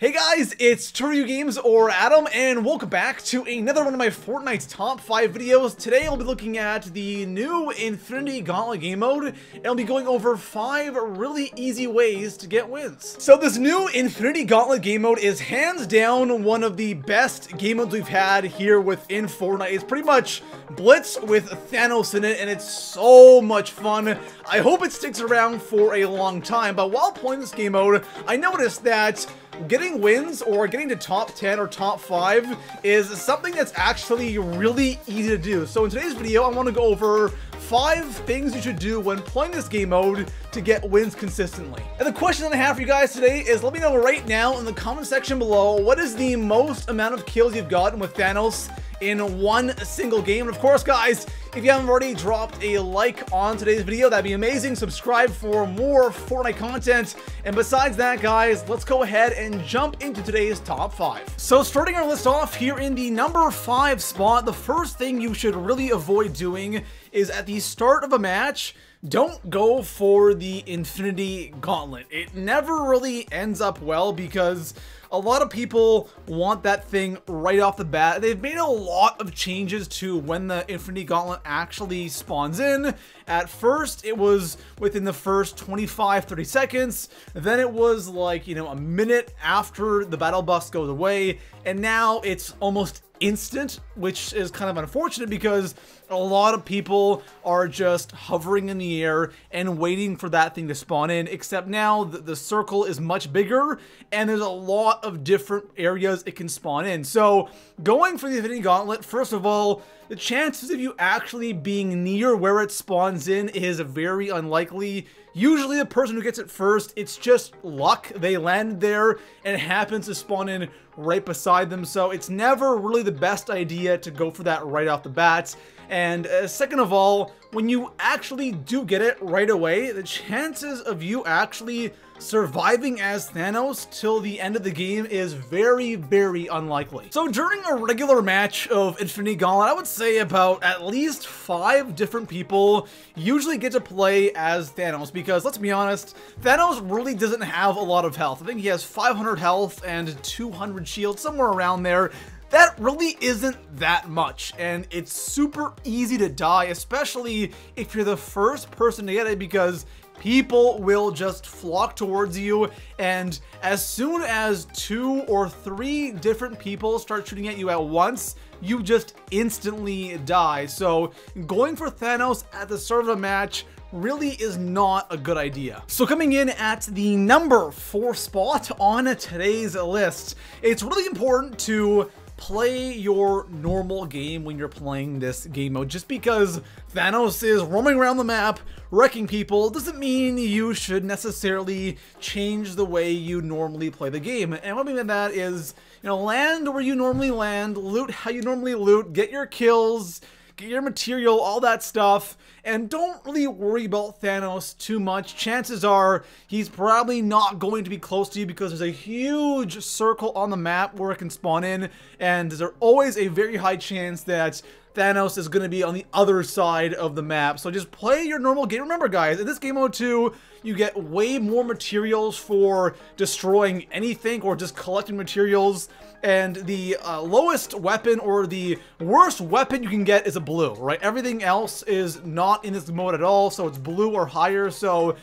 Hey guys, it's True Games or Adam, and welcome back to another one of my Fortnite's top 5 videos. Today I'll be looking at the new Infinity Gauntlet game mode, and I'll be going over 5 really easy ways to get wins. So this new Infinity Gauntlet game mode is hands down one of the best game modes we've had here within Fortnite. It's pretty much Blitz with Thanos in it, and it's so much fun. I hope it sticks around for a long time, but while playing this game mode, I noticed that getting wins or getting to top 10 or top 5 is something that's actually really easy to do. So in today's video, I want to go over 5 things you should do when playing this game mode to get wins consistently. And the question that I have for you guys today is, let me know right now in the comment section below, what is the most amount of kills you've gotten with Thanos in one single game? And of course, guys, if you haven't already dropped a like on today's video, that'd be amazing. Subscribe for more Fortnite content. And besides that, guys, let's go ahead and jump into today's top 5. So starting our list off here in the number 5 spot, the first thing you should really avoid doing is at the start of a match, don't go for the Infinity Gauntlet. It never really ends up well because a lot of people want that thing right off the bat. They've made a lot of changes to when the Infinity Gauntlet actually spawns in. At first, it was within the first 25-30 seconds. Then it was like, a minute after the battle bus goes away. And now it's almost instant, which is kind of unfortunate because a lot of people are just hovering in the air and waiting for that thing to spawn in, except now the circle is much bigger and there's a lot of different areas it can spawn in. So going for the Infinity Gauntlet, first of all, the chances of you actually being near where it spawns in is very unlikely. Usually the person who gets it first, it's just luck. They land there and it happens to spawn in right beside them. So it's never really the best idea to go for that right off the bat. And second of all, when you actually do get it right away, the chances of you actually surviving as Thanos till the end of the game is very, very unlikely. So during a regular match of Infinity Gauntlet, I would say about at least 5 different people usually get to play as Thanos because, let's be honest, Thanos really doesn't have a lot of health. I think he has 500 health and 200 shield, somewhere around there. That really isn't that much, and it's super easy to die, especially if you're the first person to get it, because people will just flock towards you, and as soon as 2 or 3 different people start shooting at you at once, you just instantly die. So going for Thanos at the start of a match really is not a good idea. So coming in at the number 4 spot on today's list, it's really important to play your normal game when you're playing this game mode. Just because Thanos is roaming around the map wrecking people doesn't mean you should necessarily change the way you normally play the game. And what I mean by that is, land where you normally land, loot how you normally loot, get your kills, get your material, all that stuff, and don't really worry about Thanos too much. Chances are he's probably not going to be close to you because there's a huge circle on the map where it can spawn in, and there's always a very high chance that Thanos is going to be on the other side of the map. So just play your normal game. Remember, guys, in this game mode too, you get way more materials for destroying anything or just collecting materials. And the lowest weapon or the worst weapon you can get is a blue, right? Everything else is not in this mode at all, so it's blue or higher. So,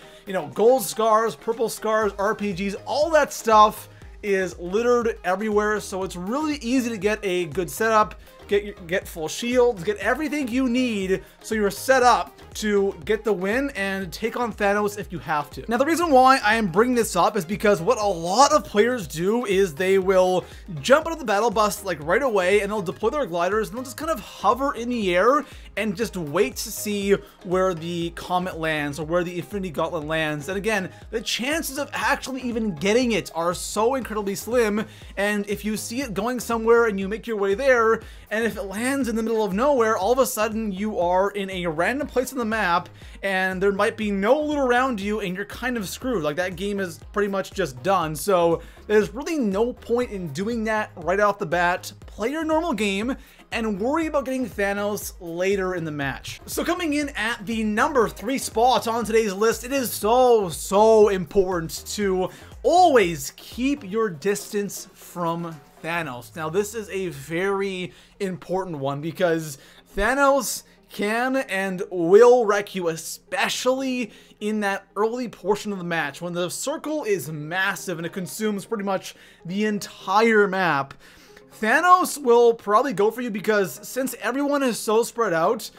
gold scars, purple scars, RPGs, all that stuff is littered everywhere. So it's really easy to get a good setup, get full shields, get everything you need so you're set up to get the win and take on Thanos if you have to. Now, the reason why I am bringing this up is because what a lot of players do is they will jump out of the battle bus like right away, and they'll deploy their gliders and they'll just kind of hover in the air and just wait to see where the comet lands or where the Infinity Gauntlet lands. And again, the chances of actually even getting it are so incredibly slim. And if you see it going somewhere and you make your way there, and if it lands in the middle of nowhere, all of a sudden you are in a random place on the map and there might be no loot around you and you're kind of screwed. Like, that game is pretty much just done. So there's really no point in doing that right off the bat. Play your normal game and worry about getting Thanos later in the match. So coming in at the number 3 spot on today's list, it is so important to always keep your distance from Thanos. Now this is a very important one because Thanos can and will wreck you, especially in that early portion of the match when the circle is massive and it consumes pretty much the entire map. Thanos will probably go for you because since everyone is so spread out,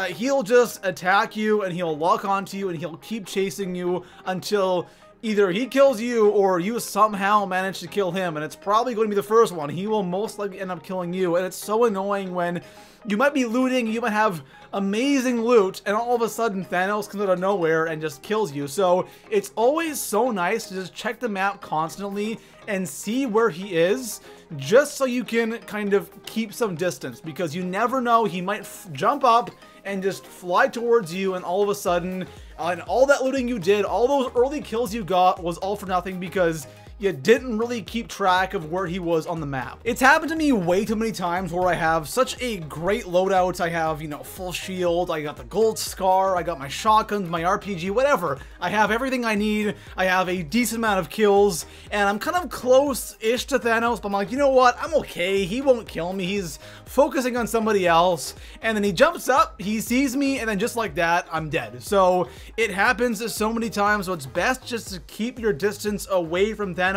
he'll just attack you and he'll lock onto you and he'll keep chasing you until either he kills you or you somehow manage to kill him, and it's probably going to be the first one. He will most likely end up killing you, and it's so annoying when you might be looting, you might have amazing loot, and all of a sudden Thanos comes out of nowhere and just kills you. So it's always so nice to just check the map constantly and see where he is, just so you can kind of keep some distance, because you never know, he might jump up and just fly towards you, and all of a sudden, and all that looting you did, all those early kills you got was all for nothing because you didn't really keep track of where he was on the map. It's happened to me way too many times where I have such a great loadout. I have, you know, full shield, I got the gold scar, I got my shotguns, my RPG, whatever. I have everything I need, I have a decent amount of kills, and I'm kind of close-ish to Thanos, but I'm like, you know what, I'm okay, he won't kill me, he's focusing on somebody else, and then he jumps up, he sees me, and then just like that, I'm dead. So it happens so many times, so it's best just to keep your distance away from Thanos.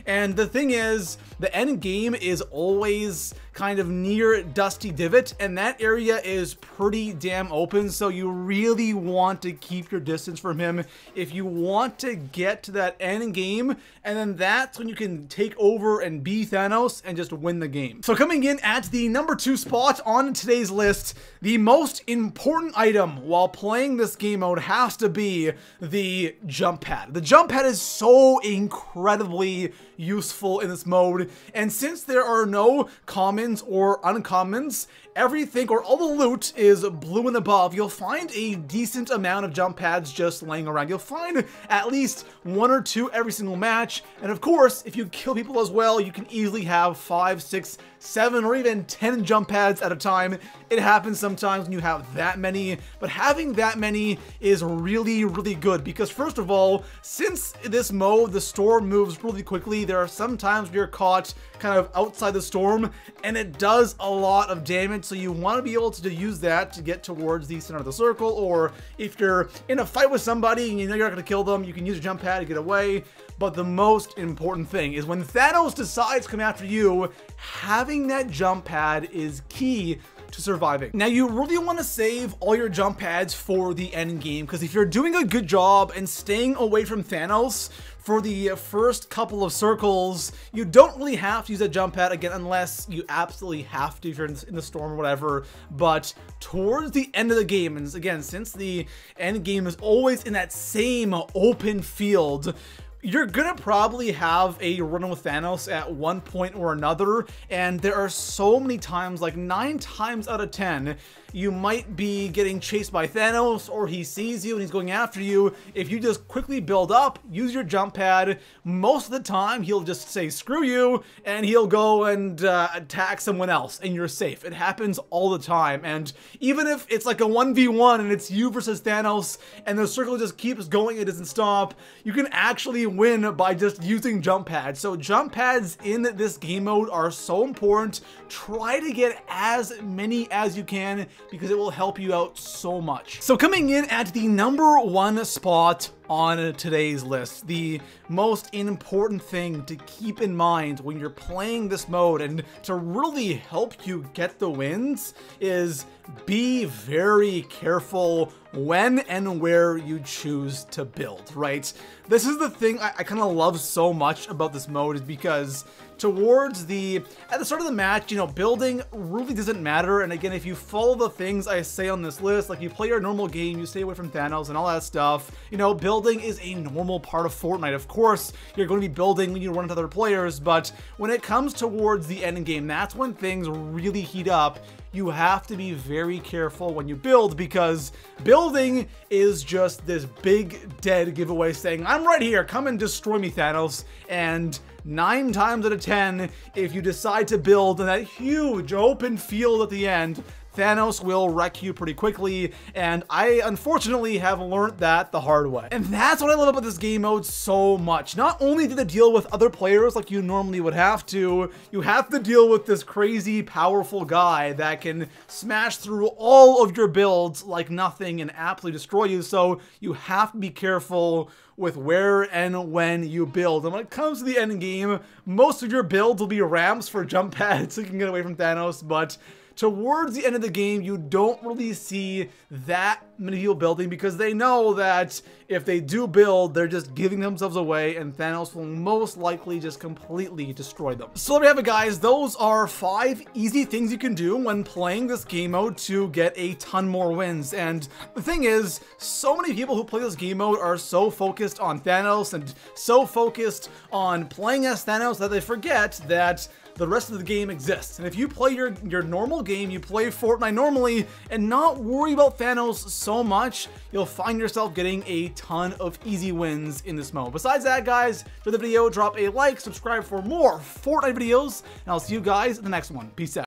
And the thing is, the end game is always kind of near Dusty Divot, and that area is pretty damn open, so you really want to keep your distance from him if you want to get to that end game, and then that's when you can take over and be Thanos and just win the game. So coming in at the number 2 spot on today's list, the most important item while playing this game mode has to be the jump pad. The jump pad is so incredibly useful in this mode, and since there are no commons or uncommons, everything or all the loot is blue and above, you'll find a decent amount of jump pads just laying around. You'll find at least 1 or 2 every single match, and of course, if you kill people as well, you can easily have 5, 6, 7, or even 10 jump pads at a time. It happens sometimes when you have that many, but having that many is really good because first of all, since this mode, the storm moves really quickly, there are some times you're caught kind of outside the storm, and it does a lot of damage, so you want to be able to use that to get towards the center of the circle, or if you're in a fight with somebody and you know you're not going to kill them, you can use a jump pad to get away. But the most important thing is when Thanos decides to come after you, having that jump pad is key to surviving. Now you really want to save all your jump pads for the end game, because if you're doing a good job and staying away from Thanos for the first couple of circles, you don't really have to use a jump pad again unless you absolutely have to if you're in the storm or whatever. But towards the end of the game, and again, since the end game is always in that same open field, you're gonna probably have a run with Thanos at one point or another, and there are so many times, like 9 times out of 10, you might be getting chased by Thanos, or he sees you and he's going after you. If you just quickly build up, use your jump pad, most of the time he'll just say screw you, and he'll go and attack someone else, and you're safe. It happens all the time, and even if it's like a 1v1 and it's you versus Thanos, and the circle just keeps going, it doesn't stop, you can actually win by just using jump pads. So jump pads in this game mode are so important. Try to get as many as you can because it will help you out so much. So coming in at the number 1 spot on today's list, the most important thing to keep in mind when you're playing this mode and to really help you get the wins is be very careful when and where you choose to build, right? This is the thing I kind of love so much about this mode, is because towards at the start of the match, you know, building really doesn't matter. And again, if you follow the things I say on this list, like you play your normal game, you stay away from Thanos and all that stuff, you know, build building is a normal part of Fortnite. Of course, you're going to be building when you run into other players, but when it comes towards the end game, that's when things really heat up. You have to be very careful when you build, because building is just this big dead giveaway saying, I'm right here, come and destroy me, Thanos. And 9 times out of 10, if you decide to build in that huge open field at the end, Thanos will wreck you pretty quickly, and I unfortunately have learned that the hard way. And that's what I love about this game mode so much. Not only do they deal with other players like you normally would have to, you have to deal with this crazy powerful guy that can smash through all of your builds like nothing and absolutely destroy you, so you have to be careful with where and when you build. And when it comes to the end game, most of your builds will be ramps for jump pads so you can get away from Thanos, but towards the end of the game, you don't really see that many people building, because they know that if they do build, they're just giving themselves away, and Thanos will most likely just completely destroy them. So there we have it, guys. Those are 5 easy things you can do when playing this game mode to get a ton more wins. And the thing is, so many people who play this game mode are so focused on Thanos and so focused on playing as Thanos that they forget that the rest of the game exists. And if you play your normal game, you play Fortnite normally and not worry about Thanos so much, you'll find yourself getting a ton of easy wins in this mode. Besides that, guys, for the video, drop a like, subscribe for more Fortnite videos, and I'll see you guys in the next one. Peace out.